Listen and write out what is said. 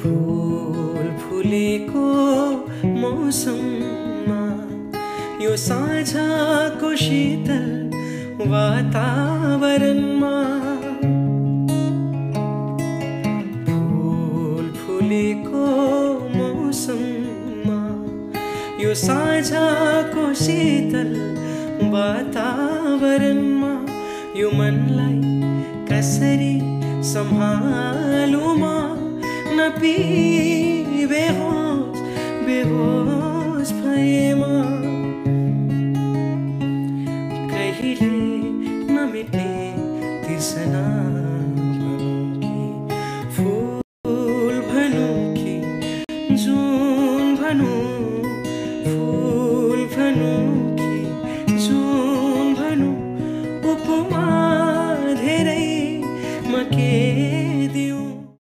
फूल फुलेको मौसममा यो साँझको शीतल वातावरणमा फूल फुलेको मौसममा यो साँझको शीतल वातावरणमा यो मनलाई कसरी सम्हालौँ म नपी बेहोस भएमा